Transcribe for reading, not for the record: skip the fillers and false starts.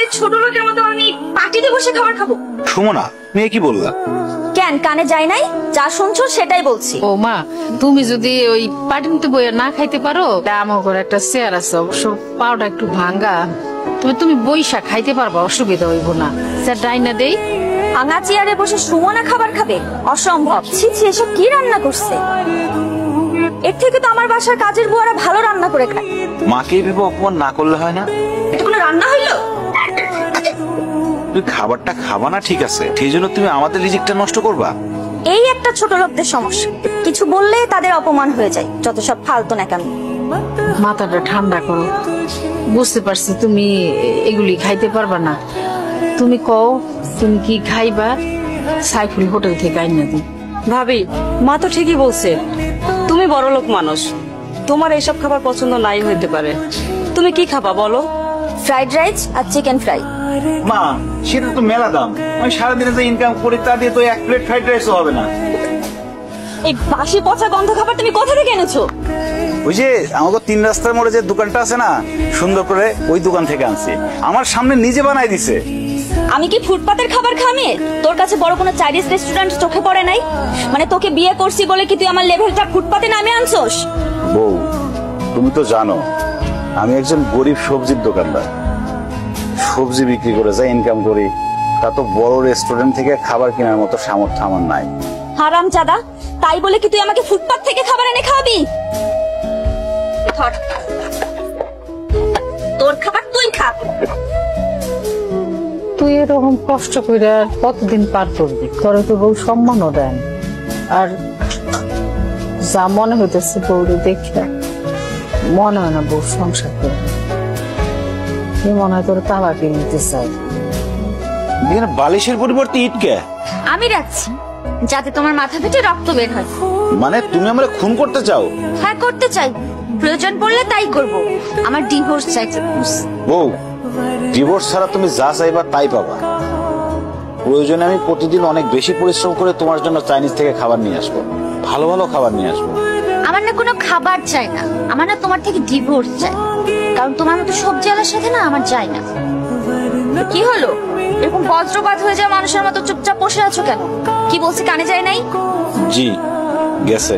রাস্তায় ছোট লোকের মতো আমি পার্টিতে বসে খাবার খাবো? সুমনা, মেয়ে কি বললা? কেন কানে যায় নাই? যা শুনছো সেটাই বলছি। ও মা, তুমি যদি ওই পাটিতে বইয়া না খাইতে পারো, আমার ঘরে একটা চেয়ার আছে, অবশ্য পাওটা একটু ভাঙ্গা, তবে তুমি বইসা খাইতে পারবা, অসুবিধা হইব না। স্যার ডাইনা দেই। ভাঙা চেয়ারে বসে সুমনা খাবার খাবে? অসম্ভব। ছি ছি, এসব কি রান্না করছে? এর থেকে তো আমার বাসার কাজের বুয়ারা ভালো রান্না করে খায়। মাকে ভেবে অপমান না করলে হয় না? এটা কোনো রান্না হইলো? তুই খাবারটা খাবা না ঠিক আছে, সেই জন্য তুমি আমাদের রিজিকটা নষ্ট করবা? এই একটা ছোট লোকদের সমস্যা, কিছু বললে তাদের অপমান হয়ে যায়। যত সব ফালতু না কেন। মাথাটা ঠান্ডা করো, বুঝতে পারছি তুমি এগুলি খাইতে পারবা না। তুমি কও তুমি কি খাইবা, সাইফুল হোটেল থেকে আইনা দিই। ভাবি, মা তো ঠিকই বলছে, তুমি বড়লোক মানুষ, তোমার এইসব খাবার পছন্দ নাই হইতে পারে। তুমি কি খাবা বলো? ফ্রাইড রাইস আর চিকেন ফ্রাই। মা, সেটা তো মেলা দাম। আমি সারাদিনে যে ইনকাম করি তা দিয়ে তো এক প্লেট ফ্রাইড রাইসও হবে না। এই বাসি পচা গন্ধ খাবার তুমি কোথা থেকে এনেছো? ওই যে আমাকে 3 রাস্তার মোড়ে যে দোকানটা আছে না, সুন্দর করে ওই দোকান থেকে আনছি। আমার সামনে নিজে বানাই দিছে। আমি কি ফুটপাতের খাবার খামে? তোর কাছে বড় কোনো চাইনিজ রেস্টুরেন্ট চোখে পড়ে নাই? মানে তোকে বিয়ে করছি বলে কি তুই আমার লেভেলটা ফুটপাতে নামে আনছোস? বউ, তুমি তো জানো আমি একজন গরিব সবজির দোকানদার। সবজি বিক্রি করে যা ইনকাম করি তা তো বড় রেস্টুরেন্ট থেকে খাবার কেনার মতো সামর্থ্য আমার নাই। হারাম জাদা, তাই বলে কি তুই আমাকে ফুটপাত থেকে খাবার এনে খাওয়াবি? ধর, তোর খাবার তুই খা। তুই এরকম কষ্ট করে আর কতদিন পার করবি? তোর তো বউ সম্মানও দেন, আর যা মনে হইতেছে বউরে দেখে মনে হয় না বউ সংসার করবে। মনে হয় তোর তালাকে নিতে চাই। বালিশের পরিবর্তে ইটকে আমি রাখছি যাতে তোমার মাথা ফেটে রক্ত বের হয়। মানে তুমি আমরা খুন করতে চাও? হ্যাঁ করতে চাই, প্রয়োজন পড়লে তাই করব। আমার ডিভোর্স চাই। বউ, ডিভোর্স ছাড়া তুমি যা চাইবা তাই পাবা। প্রয়োজনে আমি প্রতিদিন অনেক বেশি পরিশ্রম করে তোমার জন্য চাইনিজ থেকে খাবার নিয়ে আসবো, ভালো ভালো খাবার নিয়ে আসবো। আমার না কোনো খাবার চাই না, আমার না তোমার থেকে ডিভোর্স চাই। কারণ তোমার মতো সবজি আলার সাথে না আমার চাই না। কি হলো, এরকম বজ্রপাত হয়ে যাওয়া মানুষের মতো চুপচাপ বসে আছো কেন? কি বলছি কানে যায় নাই? জি, গেছে।